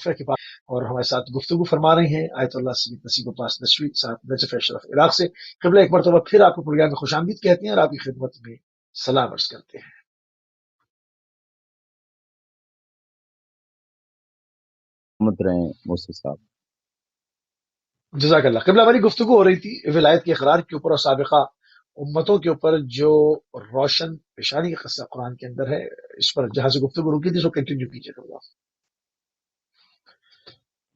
مغفرت کے پاس، اور ہمارے ساتھ گفتگو فرما رہی ہیں آیت اللہ سید نصیب عباس نشوی صاحب نجف اشرف عراق سے۔ قبلہ ایک مرتبہ پھر آپ کو پروگرام میں خوش آمدید کہتے ہیں اور آپ کی خدمت میں سلام عرض کرتے ہیں۔ مت رہے ہیں موسی صاحب۔ جزاک اللہ۔ قبلہ ہماری گفتگو ہو رہی تھی ولایت کے اقرار کے اوپر اور سابقہ امتوں کے اوپر جو روشن پیشانی کا قصہ قرآن کے اندر ہے، اس پر جہاں سے گفتگو رکی تھی سو کنٹینیو کیجیے گا۔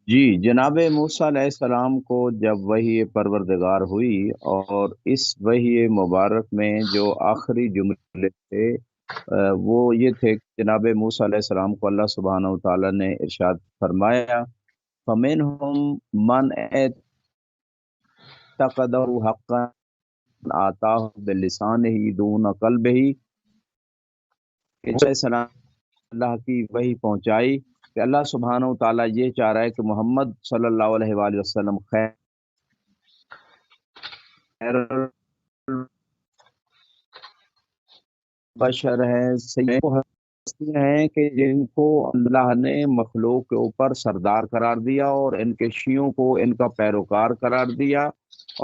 جی، جناب موسیٰ علیہ السلام کو جب وحی پروردگار ہوئی اور اس وحی مبارک میں جو آخری جملے تھے وہ یہ تھے کہ جناب موسیٰ علیہ السلام کو اللہ سبحانہ وتعالیٰ نے ارشاد فرمایا فَمِنْهُمْ مَنْ اعْتَقَدَهُ حَقًّا آتَاهُ بِلِسَانِهِ دُونَ قَلْبِهِ، کہ علیہ السلام اللہ کی وحی پہنچائی کہ اللہ سبحانہ وتعالیٰ یہ چاہ رہا ہے کہ محمد صلی اللہ علیہ وآلہ وسلم خیر بشر ہیں، سید ہستی ہیں کہ جن کو اللہ نے مخلوق کے اوپر سردار قرار دیا اور ان کے شیعوں کو ان کا پیروکار قرار دیا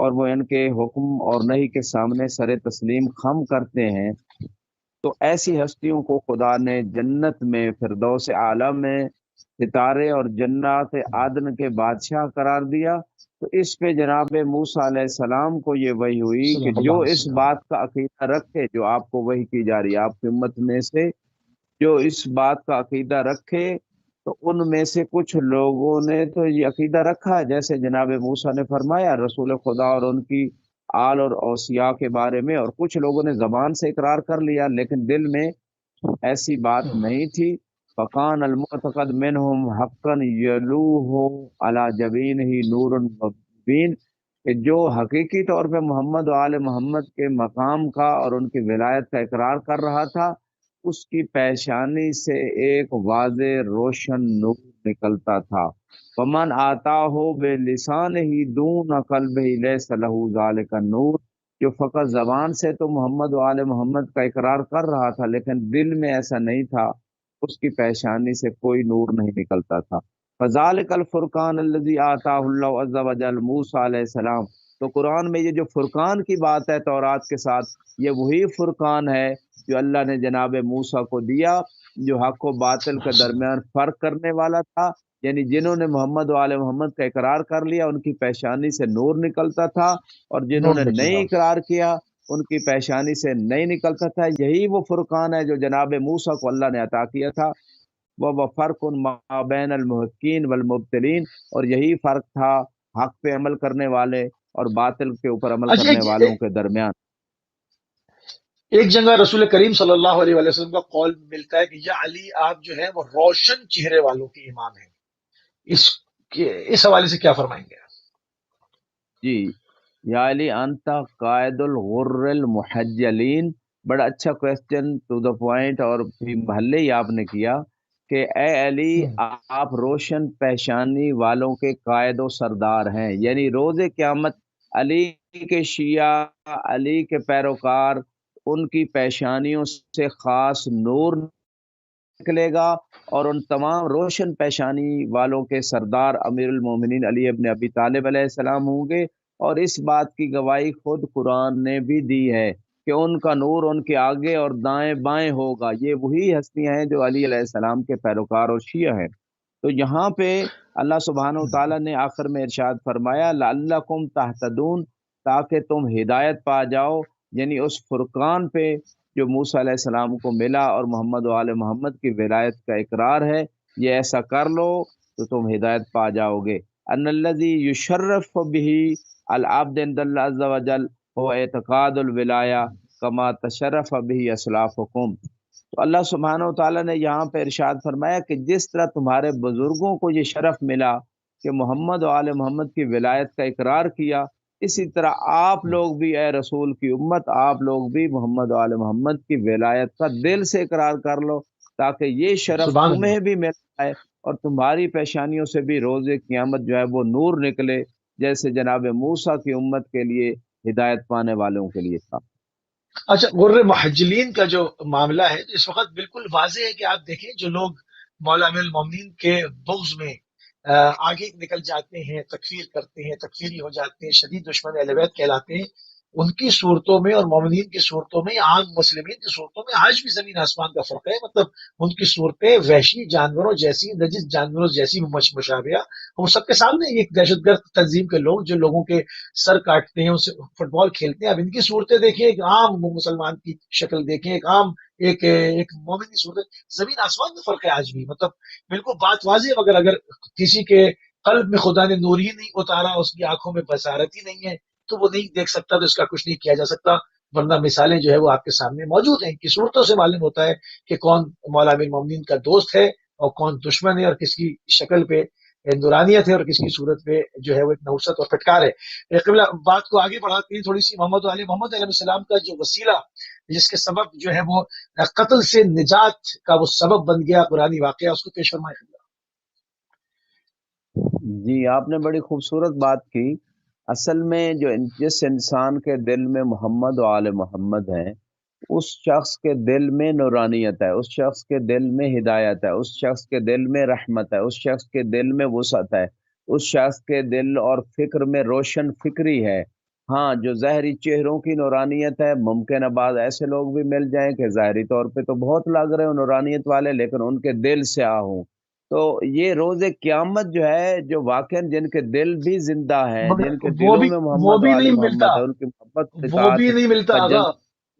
اور وہ ان کے حکم اور نہی کے سامنے سر تسلیم خم کرتے ہیں۔ تو ایسی ہستیوں کو خدا نے جنت میں فردوس اعلیٰ میں ستارے اور جنات عدن کے بادشاہ قرار دیا۔ تو اس پہ جناب موسیٰ علیہ السلام کو یہ وحی ہوئی کہ جو اس بات کا عقیدہ رکھے، جو آپ کو وحی کی جا رہی ہے آپ کی امت میں سے جو اس بات کا عقیدہ رکھے، تو ان میں سے کچھ لوگوں نے تو یہ عقیدہ رکھا ہے جیسے جناب موسیٰ نے فرمایا رسول خدا اور ان کی آل اور اوصیاء کے بارے میں، اور کچھ لوگوں نے زبان سے اقرار کر لیا لیکن دل میں ایسی بات نہیں تھی۔ فَقَانَ الْمُعْتَقَدْ مِنْهُمْ حَقًّا يَلُوهُ عَلَى جَبِينِهِ نُورٌ مُبِينٌ، کہ جو حقیقی طور پہ محمد و آل محمد کے مقام کا اور ان کی ولایت کا اقرار کر رہا تھا، اس کی پیشانی سے ایک واضح روشن نور نکلتا تھا۔ وَمَنْ آتَاهُ بِلِسَانِهِ دُونَ قَلْبِهِ لَيْسَ لَهُ ذَلِكَ النُّورُ، جو فقط زبان سے تو محمد و آل محمد کا اقرار کر رہا تھا لیکن دل میں ایسا نہیں تھا، اس کی پیشانی سے کوئی نور نہیں نکلتا تھا۔ فَذَلِكَ الْفُرْقَانُ الَّذِي آتَاهُ اللَّهُ عَزَّ وَجَلَّ موسیٰ علیہ السلام۔ تو قرآن میں یہ جو فرقان کی بات ہے تورات کے ساتھ، یہ وہی فرقان ہے جو اللہ نے جناب موسیٰ کو دیا، جو حق و باطل کے درمیان فرق کرنے والا تھا، یعنی جنہوں نے محمد و آل محمد کا اقرار کر لیا ان کی پیشانی سے نور نکلتا تھا، اور جنہوں نے نہیں اقرار کیا ان کی پیشانی سے نہیں نکلتا تھا۔ یہی وہ فرقان ہے جو جناب موسیٰ کو اللہ نے عطا کیا تھا۔ وہ فرق ما بین المحقین والمبتلین، اور یہی فرق تھا حق پہ عمل کرنے والے اور باطل کے اوپر عمل کرنے والوں کے درمیان۔ ایک جگہ رسول کریم صلی اللہ علیہ وسلم کا قول ملتا ہے کہ یا علی آپ جو ہے وہ روشن چہرے والوں کے امام ہیں، اس حوالے سے کیا فرمائیں گے؟ جی، یا علی انت قائد الغر المحجلین، بڑا اچھا کویسچن ٹو دا پوائنٹ، اور محلے ہی آپ نے کیا کہ اے علی آپ روشن پیشانی والوں کے قائد و سردار ہیں، یعنی روز قیامت علی کے شیعہ، علی کے پیروکار، ان کی پیشانیوں سے خاص نور نکلے گا، اور ان تمام روشن پیشانی والوں کے سردار امیر المومنین علی ابن ابی طالب علیہ السلام ہوں گے۔ اور اس بات کی گواہی خود قرآن نے بھی دی ہے کہ ان کا نور ان کے آگے اور دائیں بائیں ہوگا۔ یہ وہی ہستیاں ہیں جو علی علیہ السلام کے پیروکار اور شیعہ ہیں۔ تو یہاں پہ اللہ سبحانہ وتعالیٰ نے آخر میں ارشاد فرمایا لعلکم تہتدون، تاکہ تم ہدایت پا جاؤ، یعنی اس فرقان پہ جو موسیٰ علیہ السلام کو ملا اور محمد و آل محمد کی ولایت کا اقرار ہے، یہ ایسا کر لو تو تم ہدایت پا جاؤ گے۔ ان الذی یشرف به العبد عند اللہ عز وجل هو اعتقاد الولایہ کما تشرف به اسلافکم۔ تو اللہ سبحانہ وتعالیٰ نے یہاں پہ ارشاد فرمایا کہ جس طرح تمہارے بزرگوں کو یہ شرف ملا کہ محمد و آل محمد کی ولایت کا اقرار کیا، اسی طرح آپ لوگ بھی اے رسول کی امت، آپ لوگ بھی محمد و آل محمد کی ولایت کا دل سے اقرار کر لو، تاکہ یہ شرف تمہیں بھی مل جائے اور تمہاری پیشانیوں سے بھی روز قیامت جو ہے وہ نور نکلے، جیسے جناب موسیٰ کی امت کے لیے ہدایت پانے والوں کے لیے تھا۔ اچھا، غر محجلین کا جو معاملہ ہے اس وقت بالکل واضح ہے کہ آپ دیکھیں جو لوگ مولا امیر المومنین کے بغض میں آگے نکل جاتے ہیں، تکفیر کرتے ہیں، تکفیری ہو جاتے ہیں، شدید دشمن اہل بیت کہلاتے ہیں، ان کی صورتوں میں اور مومنین کی صورتوں میں، عام مسلمین کی صورتوں میں آج بھی زمین آسمان کا فرق ہے. مطلب ان کی صورتیں وحشی جانوروں جیسی، نجس جانوروں جیسی مشابہہ. ہم سب کے سامنے ایک دہشت گرد تنظیم کے لوگ جو لوگوں کے سر کاٹتے ہیں، ان سے فٹ بال کھیلتے ہیں. اب ان کی صورتیں دیکھیں، ایک عام مسلمان کی شکل دیکھیں، ایک عام ایک مومن کی صورت، زمین آسمان کا فرق ہے آج بھی. مطلب بالکل بات واضح ہے. اگر کسی کے قلب میں خدا نے نور ہی نہیں اتارا، اس کی آنکھوں میں بصارت ہی نہیں ہے، تو وہ نہیں دیکھ سکتا، تو اس کا کچھ نہیں کیا جا سکتا. ورنہ مثالیں جو ہے وہ آپ کے سامنے موجود ہیں. ان کی صورتوں سے معلوم ہوتا ہے کہ کون مولا امیر المومنین کا دوست ہے اور کون دشمن ہے، اور کس کی شکل پہ نورانیت ہے اور کس کی صورت پہ جو ہے وہ ایک نحوست اور پھٹکار ہے. قبلہ بات کو آگے بڑھاتے ہیں تھوڑی سی. محمد علیہ السلام کا جو وسیلہ، جس کے سبب جو ہے وہ قتل سے نجات کا وہ سبب بن گیا، قرآنی واقعہ، اس کو پیش فرمائے. جی، آپ نے بڑی خوبصورت بات کی. اصل میں جس انسان کے دل میں محمد و آل محمد ہیں، اس شخص کے دل میں نورانیت ہے، اس شخص کے دل میں ہدایت ہے، اس شخص کے دل میں رحمت ہے، اس شخص کے دل میں وسعت ہے، اس شخص کے دل اور فکر میں روشن فکری ہے. ہاں، جو ظاہری چہروں کی نورانیت ہے، ممکن ہے بعض ایسے لوگ بھی مل جائیں کہ ظاہری طور پہ تو بہت لگ رہے ہوں نورانیت والے، لیکن ان کے دل سے ہوں. تو یہ روز قیامت جو ہے، جو واقعا جن کے دل بھی زندہ ہیں، مگر جن کے وہ دلوں بھی میں وہ محمد و بھی آل نہیں ملتا، محمد ہے، ان کی محبت و وہ اطاعت بھی نہیں ملتا کا آگا.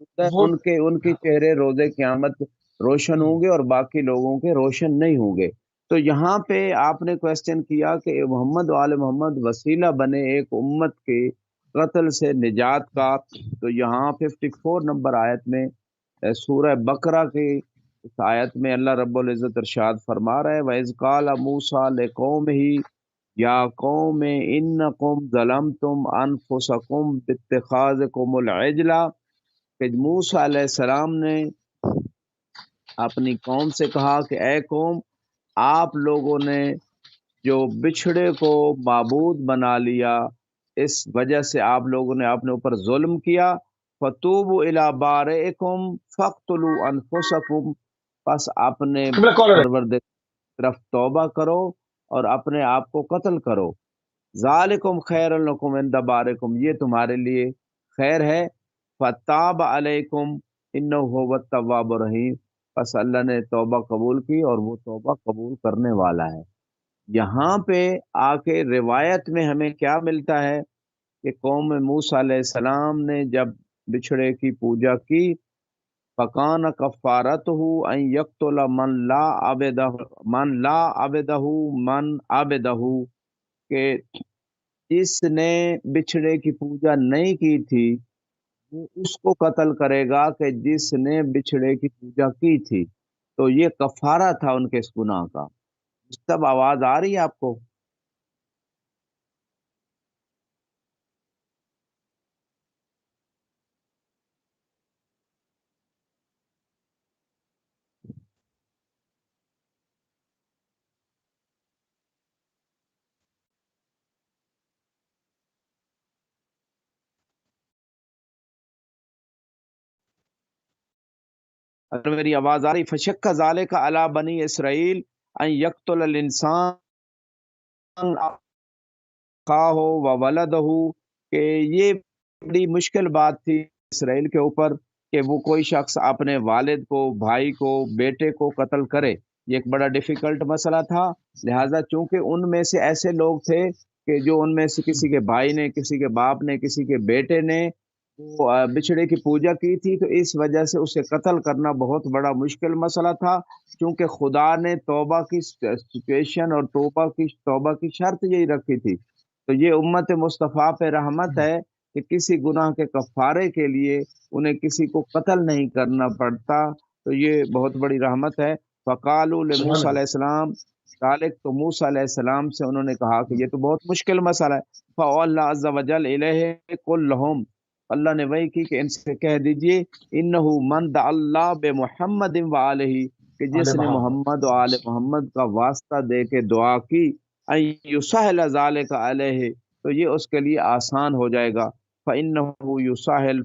جذبہ ہے، وہ ان کے چہرے روز قیامت روشن ہوں گے اور باقی لوگوں کے روشن نہیں ہوں گے. تو یہاں پہ آپ نے کوشچن کیا کہ محمد و آل محمد وسیلہ بنے ایک امت کے قتل سے نجات کا. تو یہاں 54 نمبر آیت میں سورہ بقرہ کی اس آیت میں اللہ رب العزت ارشاد فرما رہے ہیں، وَإِذْ قَالَ مُوسَىٰ لِقَوْمِهِ يَا قَوْمِ إِنَّكُمْ ظَلَمْتُمْ أَنفُسَكُمْ بِاتِّخَاذِكُمُ الْعِجْلَ، کہ موسیٰ علیہ السلام نے اپنی قوم سے کہا کہ اے قوم، آپ لوگوں نے جو بچھڑے کو معبود بنا لیا، اس وجہ سے آپ لوگوں نے اپنے اوپر ظلم کیا. فَتُوبُوا إِلَىٰ بَارِئِكُمْ فَاقْتُلُوا أَنفُسَكُمْ، پس اپنے قبلہ کال ہے. پروردگار کی طرف توبہ کرو اور اپنے آپ کو قتل کرو. ذالکم خیر لکم عند بارکم، یہ تمہارے لیے خیر ہے. فتاب علیکم انہ هو التواب الرحیم، پس اللہ نے توبہ قبول کی اور وہ توبہ قبول کرنے والا ہے. یہاں پہ آ کے روایت میں ہمیں کیا ملتا ہے کہ قوم موسیٰ علیہ السلام نے جب بچھڑے کی پوجا کی، فکان کفارتہ ان یقتل من عبدہ، کہ جس نے بچھڑے کی پوجا نہیں کی تھی وہ اس کو قتل کرے گا کہ جس نے بچھڑے کی پوجا کی تھی. تو یہ کفارہ تھا ان کے اس گناہ کا. سب آواز آ رہی ہے آپ کو؟ اگر میری آواز آ رہی، فشک ذالک علی بنی اسرائیل ان یقتل الانسان اخاہ و ولدہ، کہ یہ بڑی مشکل بات تھی اسرائیل کے اوپر کہ وہ کوئی شخص اپنے والد کو، بھائی کو، بیٹے کو قتل کرے. یہ ایک بڑا ڈیفیکلٹ مسئلہ تھا. لہٰذا چونکہ ان میں سے ایسے لوگ تھے کہ جو ان میں سے کسی کے بھائی نے، کسی کے باپ نے، کسی کے بیٹے نے وہ بچھڑے کی پوجا کی تھی، تو اس وجہ سے اسے قتل کرنا بہت بڑا مشکل مسئلہ تھا. چونکہ خدا نے توبہ کی سچویشن اور توبہ کی شرط یہی رکھی تھی. تو یہ امت مصطفیٰ پہ رحمت ہے کہ کسی گناہ کے کفارے کے لیے انہیں کسی کو قتل نہیں کرنا پڑتا. تو یہ بہت بڑی رحمت ہے. فقالوا سبحان لموسیٰ علیہ اللہ. السلام، ذالک، تو موسیٰ علیہ السلام سے انہوں نے کہا کہ یہ تو بہت مشکل مسئلہ ہے. فَأَوْلَى عَزَّ وَجَلَّ إِلَيْهِ قُلْ لَهُمْ، اللہ نے وحی کی کہ ان سے کہہ دیجئے، انه من دعا اللہ بمحمد وآلہ، کہ آل جس نے محمد. محمد و آل محمد کا واسطہ دے کے دعا کی، ان یسہل ذالک علیہ، تو یہ اس کے لیے آسان ہو جائے گا. فإنه یسہل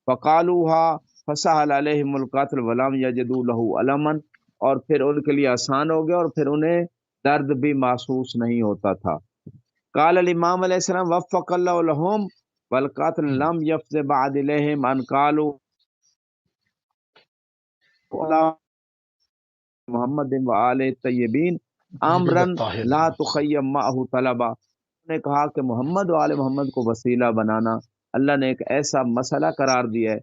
فقالوها فسہل علیہم القتل ولم یجدوا له علما، اور پھر ان کے لیے آسان ہو گیا اور پھر انہیں درد بھی محسوس نہیں ہوتا تھا۔ قال الامام علیہ السلام وفق اللہ لهم والقاتل لم يفز بعد اليهم ان قالوا محمد و آل طیبین امرن لا تخیم معه طلبا، نے کہا کہ محمد و آل محمد کو وسیلہ بنانا اللہ نے ایک ایسا مسئلہ قرار دیا ہے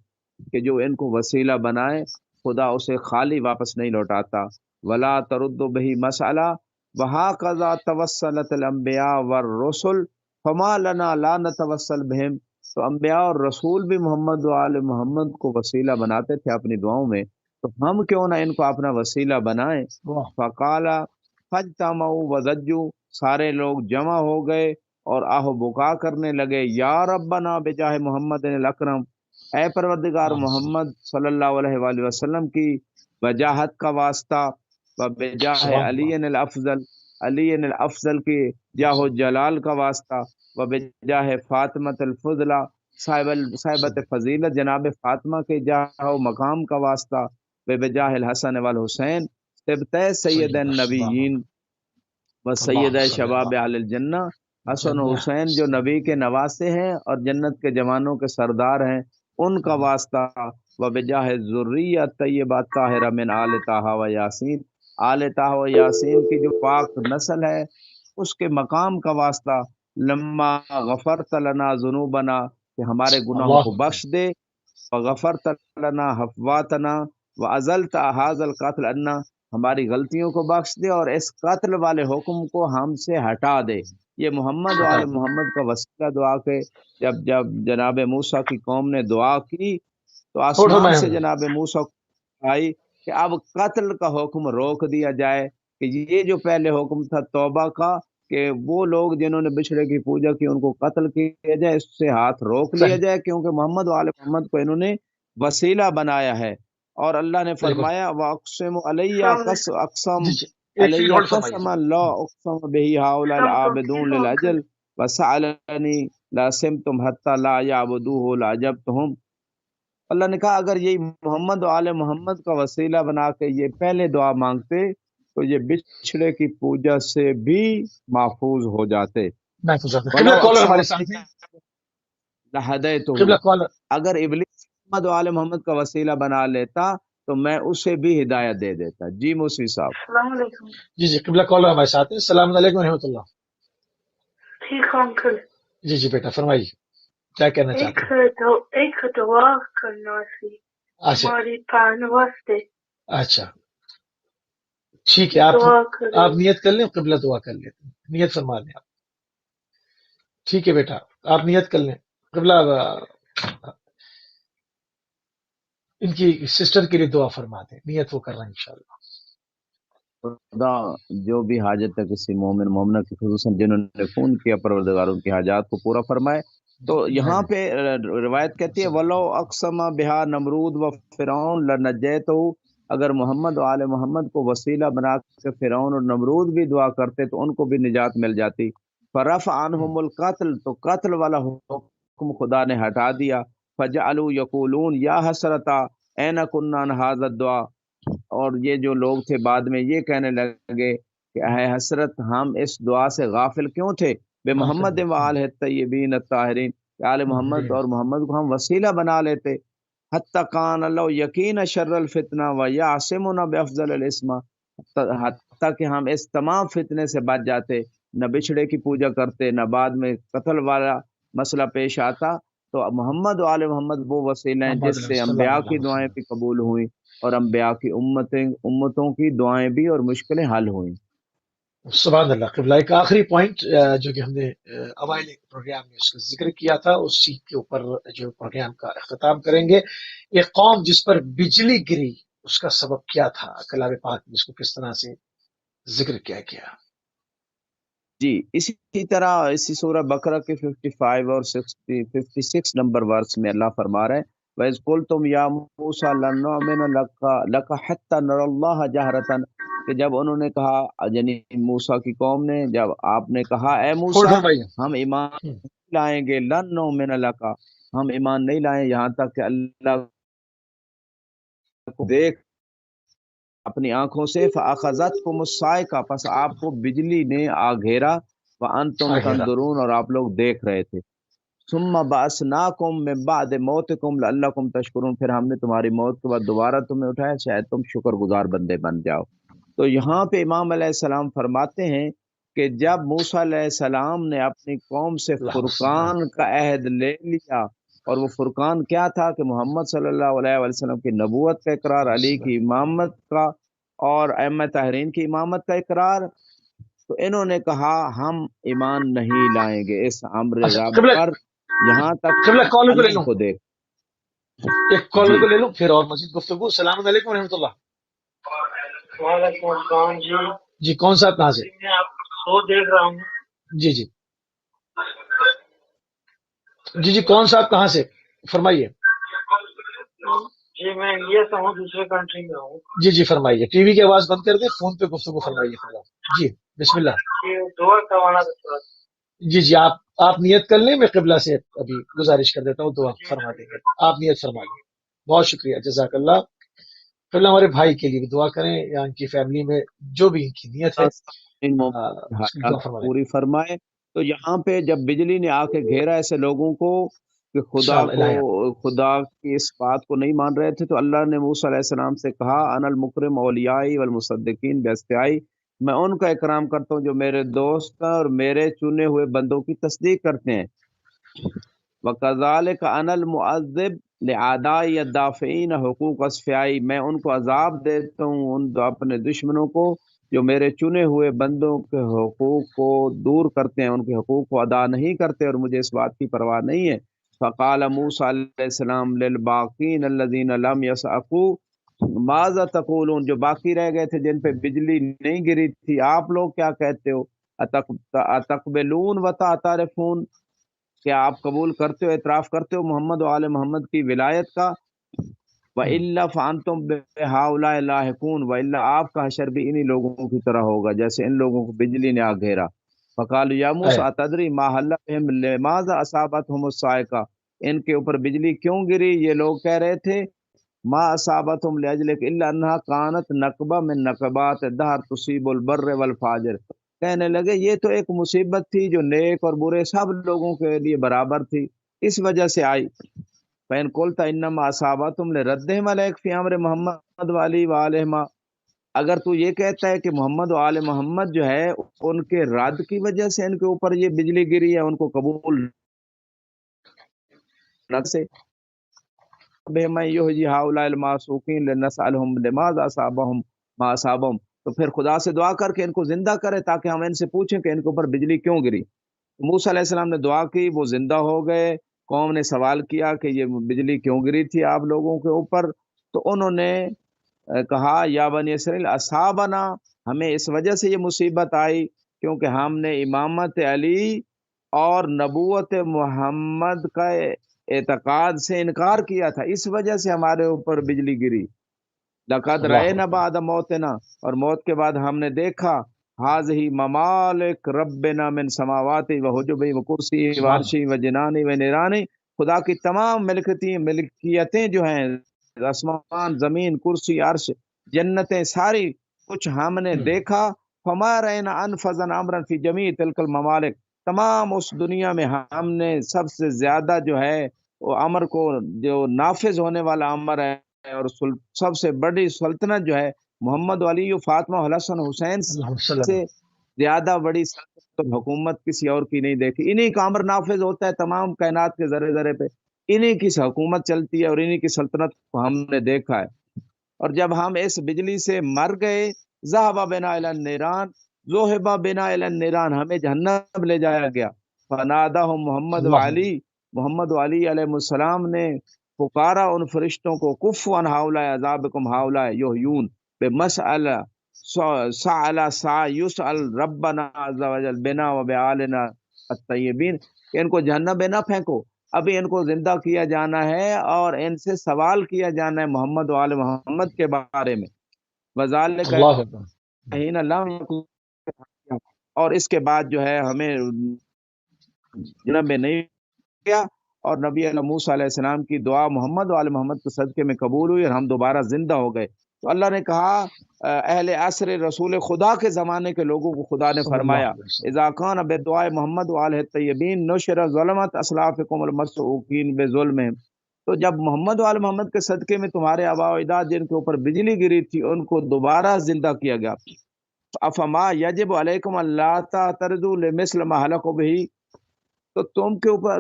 کہ جو ان کو وسیلہ بنائے خدا اسے خالی واپس نہیں لوٹاتا۔ ولا ترد بہی مسئلہ وہاکذا توسلت الانبیاء والرسل فما لنا لا نتوسل بہم، تو انبیاء اور رسول بھی محمد و آل محمد کو وسیلہ بناتے تھے اپنی دعاؤں میں، تو ہم کیوں نہ ان کو اپنا وسیلہ بنائیں۔ فقال فاجتمعوا وضجوا، سارے لوگ جمع ہو گئے اور آہ و بکا کرنے لگے، یا ربنا بجاہ محمد الاکرم، اے پروردگار محمد صلی اللہ علیہ وآلہ وسلم کی وجاہت کا واسطہ، و بجاہ علی الافضل، علی الافضل کی جاہ و جلال کا واسطہ، و بجاہ فاطمۃ الفضلہ، صاحبت فضیلت جناب فاطمہ کے جاہ و مقام کا واسطہ، بجاہ الحسن والحسین سبتہ سید النبیین و سید شباب اہل الجنہ، حسن و حسین جو نبی کے نواسے ہیں اور جنت کے جوانوں کے سردار ہیں ان کا واسطہ، و بجاہ ذریہ طیبہ طاہرہ من آل طٰ و یاسین، آل طٰ و یاسین کی جو پاک نسل ہے اس کے مقام کا واسطہ، لما غفرت لنا ذنوبنا، کہ ہمارے گناہوں کو بخش دے، وغفرت لنا حفواتنا وازلت هذا القتل عنا، ہماری غلطیوں کو بخش دے اور اس قتل والے حکم کو ہم سے ہٹا دے۔ یہ محمد و آل محمد کا وسیلہ دعا کے جب جناب موسیٰ کی قوم نے دعا کی تو آسمان سے جناب موسیٰ کو آئی کہ اب قتل کا حکم روک دیا جائے، کہ یہ جو پہلے حکم تھا توبہ کا کہ وہ لوگ جنہوں نے بچھڑے کی پوجا کی ان کو قتل کیا جائے، اس سے ہاتھ روک لیا جائے، کیونکہ محمد و آل محمد کو انہوں نے وسیلہ بنایا ہے۔ اور اللہ نے فرمایا وَأَقْسِمُ عَلَيَّ أَقْسَمْ عَلَيَّ قَسَمَ لَا أُقْسَمُ بِهِ هَؤُلَاءِ الْعَابِدُونَ لِلْأَجَلِ وَسَأَلَنِي لَاسِمْتُمْ حَتَّى لَا يَعْبُدُوهُ لَعَجَبْتُهُمْ۔ اللہ نے کہا اگر یہی محمد و آل محمد کا وسیلہ بنا کے یہ پہلے دعا مانگتے تو یہ بچھڑے کی پوجا سے بھی محفوظ ہو جاتے۔ اگر ابلیس محمد و آل محمد کا وسیلہ بنا لیتا تو میں اسے بھی ہدایت دے دیتا۔ جی موسی صاحب۔ السلام علیکم۔ جی قبلہ کالر ہمارے ساتھ ہیں۔ السلام علیکم ورحمۃ اللہ۔ ٹھیک ہوں انکل۔ جی بیٹا فرمائیے کیا کہنا چاہتے ہیں؟ ایک دعا کرنا سی ہماری پان واسطے۔ اچھا ٹھیک ہے، آپ نیت کر لیں، قبلہ دعا کر لیں، نیت فرما دیں آپ۔ ٹھیک ہے بیٹا آپ نیت کر لیں، قبلہ ان کی سسٹر کے لیے دعا فرما دیں، نیت وہ کر رہا ہے انشاءاللہ۔ خدا جو بھی حاجت ہے کسی مومن مومنہ کی، خصوصاً جنہوں نے خون کیا، پروردگار ان کی حاجات کو پورا فرمائے۔ تو یہاں پہ روایت کہتی ہے وَلَوْ أَقْسَمَ بِهَا نمرود وَفِرْعَوْنَ لَنَجَّيْتَهُ، اگر محمد و آل محمد کو وسیلہ بنا کے فرعون اور نمرود بھی دعا کرتے تو ان کو بھی نجات مل جاتی۔ فَرَفَعَ عَنْهُمُ الْقَتْلَ، تو قتل والا حکم خدا نے ہٹا دیا۔ فَجَعَلُوا يَقُولُونَ يَا حَسْرَتَا أَيْنَ كُنَّا عَنْ هَذَا الدُّعَاءِ، اور یہ جو لوگ تھے بعد میں یہ کہنے لگے کہ اے حسرت ہم اس دعا سے غافل کیوں تھے، بے محمد و آل طیبین الطاہرین، کہ آل محمد اور محمد کو ہم وسیلہ بنا لیتے۔ حتی کان اللہ یقین شر الفتنہ و یعصمنا بافضل الاسم، حتی کہ ہم اس تمام فتنے سے بچ جاتے، نہ بچھڑے کی پوجا کرتے، نہ بعد میں قتل والا مسئلہ پیش آتا۔ تو محمد و آل محمد وہ وسیلہ ہیں جس سے انبیاء کی دعائیں بھی قبول ہوئیں اور انبیاء کی امتوں کی دعائیں بھی اور مشکلیں حل ہوئیں۔ سبحان اللہ۔ قبلہ ایک آخری پوائنٹ جو کہ ہم نے اوائل پروگرام میں اس کا ذکر کیا تھا، اس چیز کے اوپر جو پروگرام کا اختتام کریں گے۔ ایک قوم جس پر بجلی گری اس کا سبب کیا تھا، کلام پاک میں اس کو کس طرح سے ذکر کیا گیا؟ جی اسی طرح اسی سورہ بقرہ کے 55 اور 56 نمبر ورس میں اللہ فرما رہے ہیں وَإِذْ قُلْتُمْ يَا مُوسَىٰ لَن نُّؤْمِنَ لَكَ حَتَّىٰ نَرَى اللَّهَ جَهْرَةً، کہ جب انہوں نے کہا، یعنی موسیٰ کی قوم نے، جب آپ نے کہا اے موسیٰ ہم ایمان نہیں لائیں گے، لن نؤمن لک، ہم ایمان نہیں لائیں یہاں تک کہ اللہ کو دیکھ اپنی آنکھوں سے، فَأَخَذَتْكُمُ الصَّاعِقَةُ پس آپ کو بجلی نے آ گھیرا، وَأَنْتُمْ تَنْظُرُونَ اور آپ لوگ دیکھ رہے تھے، ثُمَّ بَعَثْنَاكُمْ مِنْ بَعْدِ مَوْتِكُمْ لَعَلَّكُمْ تَشْكُرُونَ پھر ہم نے تمہاری موت کے بعد دوبارہ تمہیں اٹھایا شاید تم شکر گزار بندے بن جاؤ۔ تو یہاں پہ امام علیہ السلام فرماتے ہیں کہ جب موسیٰ علیہ السلام نے اپنی قوم سے فرقان کا عہد لے لیا، اور وہ فرقان کیا تھا کہ محمد صلی اللہ علیہ وسلم کی نبوت کا اقرار، علی کی امامت کا اور ائمہ طاہرین کی امامت کا اقرار، تو انہوں نے کہا ہم ایمان نہیں لائیں گے اس امر رب پر یہاں تک قبلہ کالر کو لے علی لوں، کو دیکھ۔ ایک کالر جی کو لے لوں پھر اور مزید گفتگو۔ السلام علیکم و رحمۃ اللہ۔ وعلیکم السلام جی۔ جی کون صاحب کہاں سے؟ میں آپ کو شو دیکھ رہا ہوں۔ جی جی جی کون صاحب کہاں سے فرمائیے؟ جی میں انڈیا سے ہوں، دوسرے کنٹری میں ہوں۔ جی فرمائیے، ٹی وی کی آواز بند کر دیں، فون پہ گفتگو فرمائیے فی الحال۔ جی بسم اللہ۔ یہ دعا کروانا تھا تھوڑا۔ جی آپ نیت کر لیں، میں قبلہ سے ابھی گزارش کر دیتا ہوں، دعا فرما دیں گے، آپ نیت فرما لیں۔ بہت شکریہ، جزاک اللہ۔ قبلہ ہمارے بھائی کے لیے بھی دعا کریں یا ان کی فیملی میں جو بھی ان کی نیت ہے اس کی دعا فرما لیں۔ پوری فرمائے۔ تو یہاں پہ جب بجلی نے آ کے گھیرا ایسے لوگوں کو کہ خدا کی اس بات کو نہیں مان رہے تھے، تو اللہ نے موسیٰ علیہ السلام سے کہا انا المکرم اولیائی والمصدقین باصطفائی، میں ان کا اکرام کرتا ہوں جو میرے دوست اور میرے چنے ہوئے بندوں کی تصدیق کرتے ہیں۔ وَكَذَلِكَ أَنَا الْمُعَذِّبُ لِأَعْدَائِي الدَّافِعِينَ حقوق اصفیائی، میں ان کو عذاب دیتا ہوں، ان اپنے دشمنوں کو جو میرے چنے ہوئے بندوں کے حقوق کو دور کرتے ہیں، ان کے حقوق کو ادا نہیں کرتے اور مجھے اس بات کی پرواہ نہیں ہے۔ فقال موسیٰ علیہ السلام للباقین الذین لم یسعقوا ماذا تقولون، جو باقی رہ گئے تھے جن پہ بجلی نہیں گری تھی، آپ لوگ کیا کہتے ہو؟ اتقبلون وتعترفون، کیا آپ قبول کرتے ہو، اعتراف کرتے ہو محمد و آل محمد کی ولایت کا؟ وَإِلَّا فَأَنْتُمْ بِهَؤُلَاءِ لَاحِقُونَ، وَإِلَّا آپ کا حشر بھی انہی لوگوں کی طرح ہوگا جیسے ان لوگوں کو بجلی نے آ گھیرا۔ فَقَالُوا يَا مُوسَىٰ أَتَدْرِي مَا حَلَّ بِهِمْ لِمَاذَا أَصَابَتْهُمُ الصَّاعِقَةُ، ان کے اوپر بجلی کیوں گری؟ یہ لوگ کہہ رہے تھے ما اصابتهم لاجلک الا انها كانت نقبہ من نقبات الدہر تصیب البر والفاجر، کہنے لگے یہ تو ایک مصیبت تھی جو نیک اور برے سب لوگوں کے لیے برابر تھی، اس وجہ سے آئی۔ فَإِن قُلْتَ إِنَّمَا أَصَابَتْهُمْ لِرَدِّهِمْ عَلَيْكَ فِي أَمْرِ محمد وعلی وآلہما، اگر تو یہ کہتا ہے کہ محمد و آل محمد جو ہے ان کے رد کی وجہ سے ان کے اوپر یہ بجلی گری ہے، ان کو قبول نہ سے بِمَن يُحْيِي هَؤُلَاءِ الْمَعْصُوقِينَ لِنَسْأَلْهُمْ لِمَاذَا أَصَابَهُمْ مَا أَصَابَهُمْ، تو پھر خدا سے دعا کر کے ان کو زندہ کرے تاکہ ہم ان سے پوچھیں کہ ان کے اوپر بجلی کیوں گری۔ موسیٰ علیہ السلام نے دعا کی، وہ زندہ ہو گئے، قوم نے سوال کیا کہ یہ بجلی کیوں گری تھی آپ لوگوں کے اوپر، تو انہوں نے کہا یا بنی اسرائیل اصحابنا، ہمیں اس وجہ سے یہ مصیبت آئی کیونکہ ہم نے امامت علی اور نبوت محمد کا اعتقاد سے انکار کیا تھا، اس وجہ سے ہمارے اوپر بجلی گری۔ لقد رأینا بعد موتنا، اور موت کے بعد ہم نے دیکھا، حاضی ممالک ربنا من سماواتی و حجبی و کرسی و عرشی و جنانی و نیرانی، خدا کی تمام ملکیتیں جو ہیں، آسمان زمین کرسی عرش جنتیں ساری کچھ ہم نے دیکھا۔ فما رأینا انفذا امرا فی جمیع تلک الممالک، تمام اس دنیا میں ہم نے سب سے زیادہ جو ہے وہ امر کو جو نافذ ہونے والا امر ہے اور سب سے بڑی سلطنت جو ہے محمد علی و فاطمہ حسن حسین سے زیادہ بڑی سلطنت اور حکومت کسی اور کی نہیں دیکھی، انہی کا امر نافذ ہوتا ہے تمام کائنات کے ذرے ذرے پہ، انہی کی حکومت چلتی ہے اور انہی کی سلطنت کو ہم نے دیکھا ہے۔ اور جب ہم اس بجلی سے مر گئے، ذهب بنا الى النيران ذهب بنا الى النيران، ہمیں جہنم لے جایا گیا۔ فناداهم محمد وعلی، محمد علی علیہ السلام نے پکارا ان فرشتوں کو، کفوا عن هؤلاء عذابكم هؤلاء يحيون بمسألہ سأل يسأل ربنا عز وجل بنا وبآلنا الطیبین، کہ ان کو جہنم میں نہ پھینکو، ابھی ان کو زندہ کیا جانا ہے اور ان سے سوال کیا جانا ہے محمد و آل محمد کے بارے میں۔ وذالک حین لم یکن، اور اس کے بعد جو ہے ہمیں جنب میں نہیں کیا، اور نبی موسیٰ علیہ السلام کی دعا محمد و آل محمد کے صدقے میں قبول ہوئی اور ہم دوبارہ زندہ ہو گئے۔ تو اللہ نے کہا اہل عصر رسول خدا کے زمانے کے لوگوں کو خدا نے صلی اللہ فرمایا علیہ وسلم اذا کان بدعاء محمد وآلہ الطیبین نشر ظلمت اسلافکم المسعوقین بظلمہم، تو جب محمد وآل محمد کے صدقے میں تمہارے آباء و اجداد جن کے اوپر بجلی گری تھی ان کو دوبارہ زندہ کیا گیا، افما یجب علیکم اللہ تعترضوا لمثل ما ہلکوا بہ، تو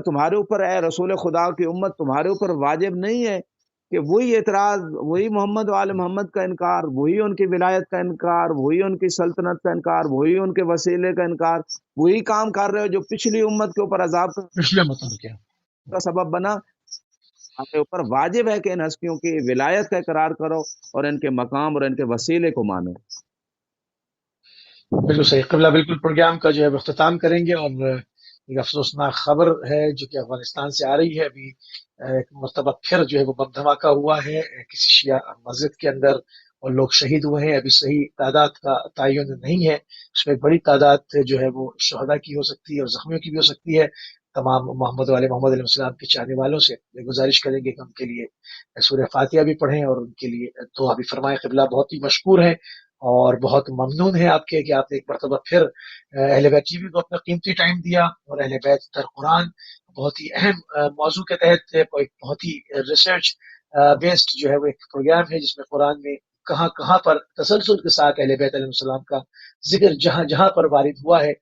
تمہارے اوپر اے رسول خدا کی امت تمہارے اوپر واجب نہیں ہے کہ وہی اعتراض، وہی محمد وآل محمد کا انکار، وہی ان کی ولایت کا انکار، وہی ان کی سلطنت کا انکار، وہی ان کے وسیلے کا انکار، وہی کام کر رہے ہو جو پچھلی امت کے اوپر عذاب پچھلے مطلب کیا کا سبب بنا۔ ہمارے اوپر واجب ہے کہ ان ہستیوں کی ولایت کا اقرار کرو اور ان کے مقام اور ان کے وسیلے کو مانو۔ بالکل صحیح قبلہ، بالکل پروگرام کا جو ہے اختتام کریں گے، اور ایک افسوسناک خبر ہے جو کہ افغانستان سے آ رہی ہے ابھی، ایک مرتبہ پھر جو ہے وہ بم دھماکہ ہوا ہے کسی شیعہ مسجد کے اندر اور لوگ شہید ہوئے ہیں۔ ابھی صحیح تعداد کا تعین نہیں ہے، اس میں ایک بڑی تعداد جو ہے وہ شہداء کی ہو سکتی ہے اور زخمیوں کی بھی ہو سکتی ہے۔ تمام محمد علیہ السلام کے چاہنے والوں سے یہ گزارش کریں گے کہ ان کے لیے سورہ فاتحہ بھی پڑھیں اور ان کے لیے دعا بھی فرمائیں۔ قبلہ بہت ہی مشکور ہے اور بہت ممنون ہے آپ کے کہ آپ نے ایک مرتبہ پھر اہل بیت ٹی وی کو اپنا قیمتی ٹائم دیا، اور اہل بیت در قرآن بہت ہی اہم موضوع کے تحت ایک بہت ہی ریسرچ بیسڈ جو ہے وہ ایک پروگرام ہے جس میں قرآن میں کہاں کہاں پر تسلسل کے ساتھ اہل بیت علیہ السلام کا ذکر جہاں جہاں پر وارد ہوا ہے،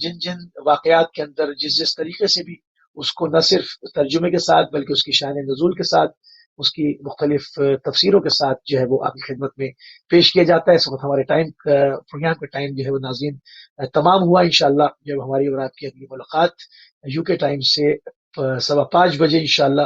جن جن واقعات کے اندر جس طریقے سے بھی اس کو نہ صرف ترجمے کے ساتھ بلکہ اس کی شان نزول کے ساتھ، اس کی مختلف تفسیروں کے ساتھ جو ہے وہ آپ کی خدمت میں پیش کیا جاتا ہے۔ اس وقت ہمارے پروگرام کا ٹائم جو ہے وہ ناظرین تمام ہوا۔ انشاءاللہ جب ہماری اور آپ کی اگلی ملاقات UK ٹائم سے 5:15 بجے انشاءاللہ